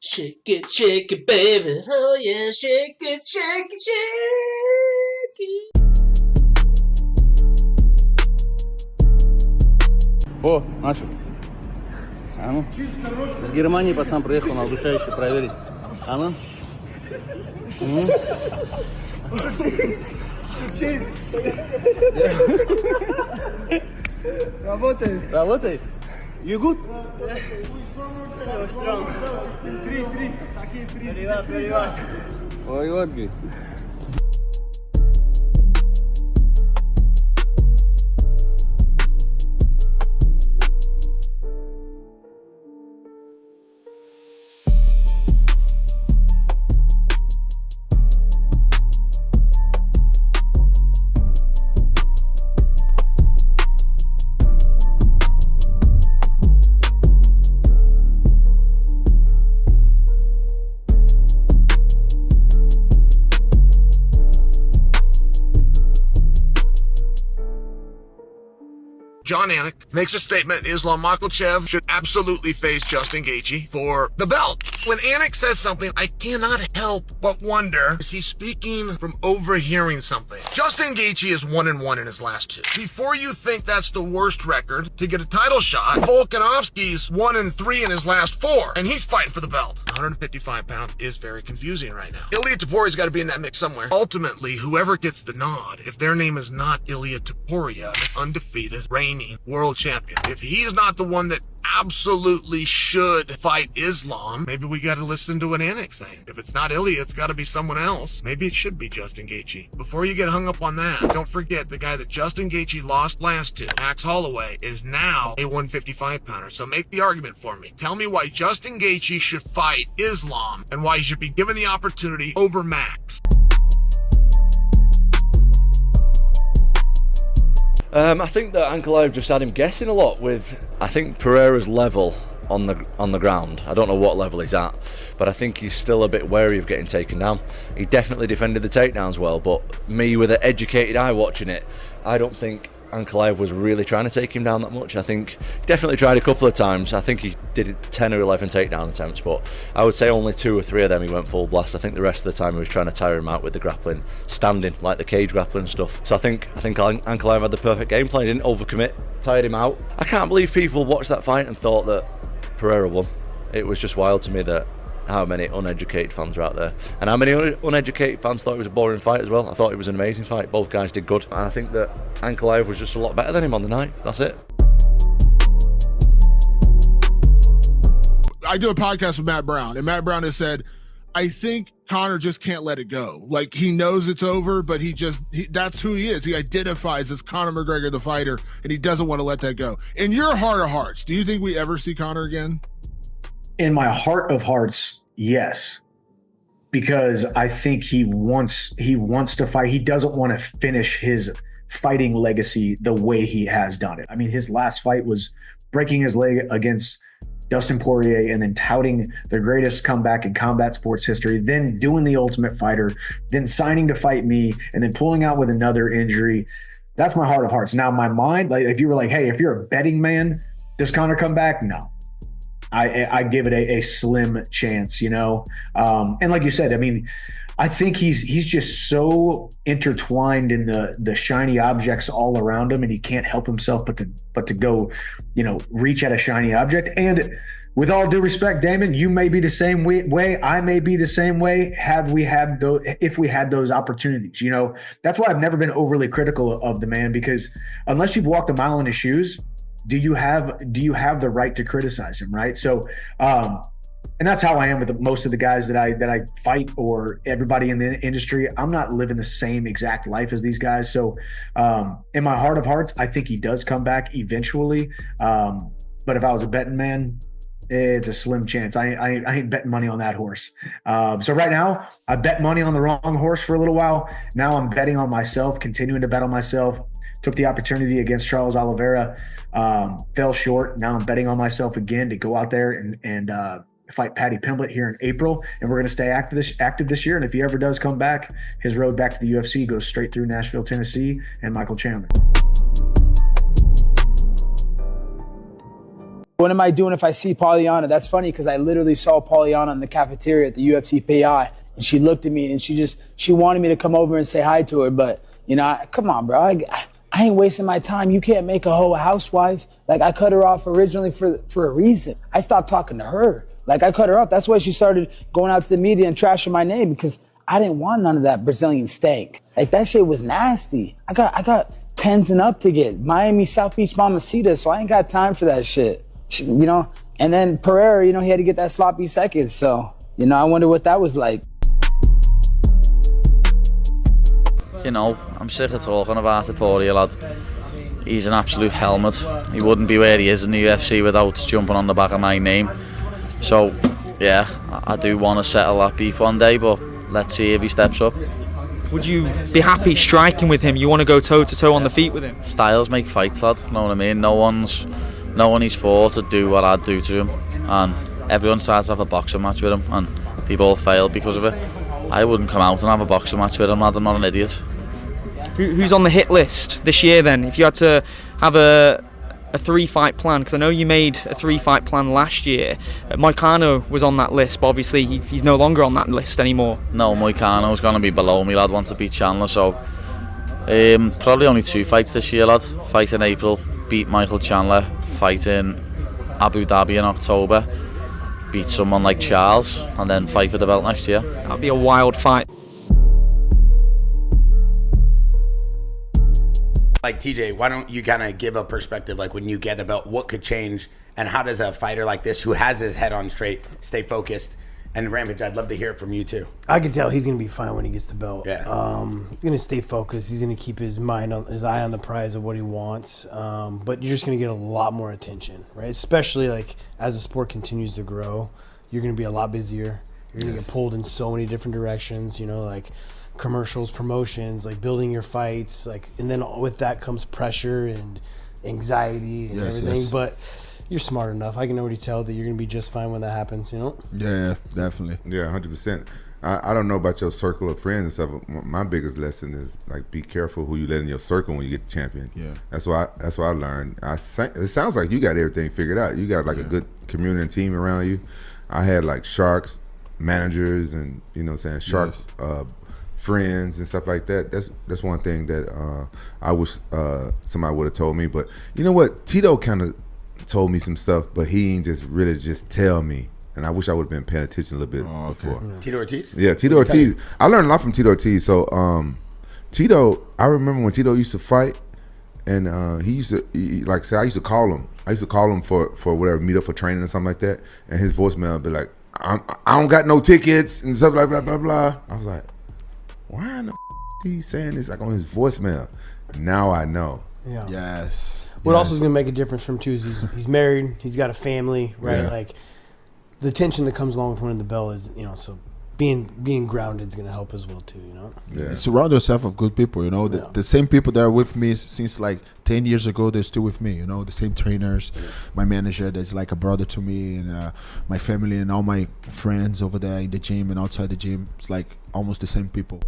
Shake it, baby. Oh yeah, shake it, shake it, shake it. О, начал. А ну. С Германии пацан приехал на удушающий проверить. А ну. Работает. Работай. You good? So strong. Three. Привет. Ой, вот good. John Anik makes a statement Islam Makhachev should absolutely face Justin Gaethje for the belt. When Anik says something, I cannot help but wonder, is he speaking from overhearing something? Justin Gaethje is 1-1 in his last two. Before you think that's the worst record to get a title shot, Volkanovski's 1-3 in his last four, and he's fighting for the belt. 155 pounds is very confusing right now. Ilia Topuria's got to be in that mix somewhere. Ultimately, whoever gets the nod, if their name is not Ilia Topuria, the undefeated, reigning world champion, if he's not the one that absolutely should fight Islam, maybe we got to listen to what Anik's saying. If it's not Ilia, it's got to be someone else. Maybe it should be Justin Gaethje. Before you get hung up on that, don't forget the guy that Justin Gaethje lost last to, Max Holloway, is now a 155 pounder. So make the argument for me. Tell me why Justin Gaethje should fight Islam and why he should be given the opportunity over Max. I think that Ankalaev just had him guessing a lot with, I think, Pereira's level on the ground. I don't know what level he's at, but I think he's still a bit wary of getting taken down. He definitely defended the takedowns well, but me with an educated eye watching it, I don't think Ankalaev was really trying to take him down that much. I think he definitely tried a couple of times. I think he did 10 or 11 takedown attempts, but I would say only 2 or 3 of them he went full blast. I think the rest of the time he was trying to tire him out with the grappling, standing, like the cage grappling stuff. So I think Ankalaev had the perfect game plan. He didn't overcommit, tired him out. I can't believe people watched that fight and thought that Pereira won. It was just wild to me that how many uneducated fans are out there, and how many uneducated fans thought it was a boring fight as well. I thought it was an amazing fight. Both guys did good, and I think that Ankalaev was just a lot better than him on the night. That's it. I do a podcast with Matt Brown, and Matt Brown has said, I think Conor just can't let it go. Like, he knows it's over, but that's who he is. He identifies as Conor McGregor, the fighter, and he doesn't want to let that go. In your heart of hearts, do you think we ever see Conor again? In my heart of hearts, yes, because I think he wants to fight. He doesn't want to finish his fighting legacy the way he has done it. I mean, his last fight was breaking his leg against Dustin Poirier and then touting the greatest comeback in combat sports history, then doing the Ultimate Fighter, then signing to fight me, and then pulling out with another injury. That's my heart of hearts. Now, my mind, like, if you were like, hey, if you're a betting man, does Conor come back? No. I give it a slim chance, you know? And like you said, I mean, I think he's just so intertwined in the shiny objects all around him, and he can't help himself but to go, you know, reach at a shiny object. And with all due respect, Damon, you may be the same way. I may be the same way. If we had those opportunities, you know, that's why I've never been overly critical of the man, because unless you've walked a mile in his shoes, do you have the right to criticize him, right? So, and that's how I am with most of the guys that I fight, or everybody in the industry. I'm not living the same exact life as these guys. So, in my heart of hearts, I think he does come back eventually. But if I was a betting man, it's a slim chance. I ain't betting money on that horse. So right now, I bet money on the wrong horse for a little while. Now I'm betting on myself, continuing to bet on myself. Took the opportunity against Charles Oliveira, fell short. Now I'm betting on myself again to go out there and fight Paddy Pimblett here in April. And we're going to stay active this year. And if he ever does come back, his road back to the UFC goes straight through Nashville, Tennessee, and Michael Chandler. What am I doing if I see Polyana? That's funny because I literally saw Polyana in the cafeteria at the UFC PI, and she looked at me and she wanted me to come over and say hi to her. But, you know, come on, bro. I ain't wasting my time. You can't make a hoe a housewife. Like, I cut her off originally for a reason. I stopped talking to her. Like, I cut her off. That's why she started going out to the media and trashing my name, because I didn't want none of that Brazilian stank. Like, that shit was nasty. I got 10s and up to get. Miami, South Beach, Mamacita, so I ain't got time for that shit. You know? And then Pereira, you know, he had to get that sloppy second. So, you know, I wonder what that was like. You know, I'm sick of talking about Topuria, lad. He's an absolute helmet. He wouldn't be where he is in the UFC without jumping on the back of my name. So, yeah, I do want to settle that beef one day, but let's see if he steps up. Would you be happy striking with him? You want to go toe-to-toe on the feet with him? Styles make fights, lad. Know what I mean? No one he's fought to do what I'd do to him, and everyone starts to have a boxing match with him, and they've all failed because of it. I wouldn't come out and have a boxing match with him, lad. I'm not an idiot. Who's on the hit list this year then? If you had to have a 3-fight plan, because I know you made a 3-fight plan last year. Moicano was on that list, but obviously he's no longer on that list anymore. No, Moicano's going to be below me, lad. Want to beat Chandler, so probably only 2 fights this year, lad. Fight in April, beat Michael Chandler. Fight in Abu Dhabi in October, beat someone like Charles, and then fight for the belt next year. That'd be a wild fight. Like, TJ, why don't you kind of give a perspective, like, when you get the belt, what could change, and how does a fighter like this who has his head on straight stay focused? And Rampage, I'd love to hear it from you too. I can tell he's going to be fine when he gets the belt. Yeah. He's going to stay focused. He's going to keep his eye on the prize of what he wants. But you're just going to get a lot more attention, right? Especially like as the sport continues to grow, you're going to be a lot busier. You're going to get pulled in so many different directions, you know, like commercials, promotions, like building your fights, like, and then with that comes pressure and anxiety and everything. Yes. But you're smart enough. I can already tell that you're going to be just fine when that happens, you know? Yeah, definitely. Yeah, 100%. I don't know about your circle of friends and stuff. My biggest lesson is, like, be careful who you let in your circle when you get the champion. Yeah. That's what I learned. It sounds like you got everything figured out. You got, like, a good community and team around you. I had, like, Sharks managers and, you know what I'm saying, Sharks friends and stuff like that. That's one thing that I wish somebody would have told me. But you know what? Tito kind of told me some stuff, but he ain't just really just tell me. And I wish I would have been paying attention a little bit before. Yeah. Tito Ortiz? Yeah, Tito Ortiz. I learned a lot from Tito Ortiz. So Tito, I remember when Tito used to fight, and he used to, like I said, I used to call him. I used to call him for whatever, meet up for training or something like that. And his voicemail would be like, I don't got no tickets and stuff like blah, blah, blah. I was like, why in the he saying this like on his voicemail? Now I know. Yeah. Yes. What also is going to make a difference from too is he's married, he's got a family, right? Yeah. Like the tension that comes along with winning the belt is, you know, so being grounded is going to help as well too, you know? Yeah. And surround yourself with good people, you know? The same people that are with me since like 10 years ago, they're still with me, you know? The same trainers, my manager that's like a brother to me, and my family and all my friends over there in the gym and outside the gym. It's like almost the same people.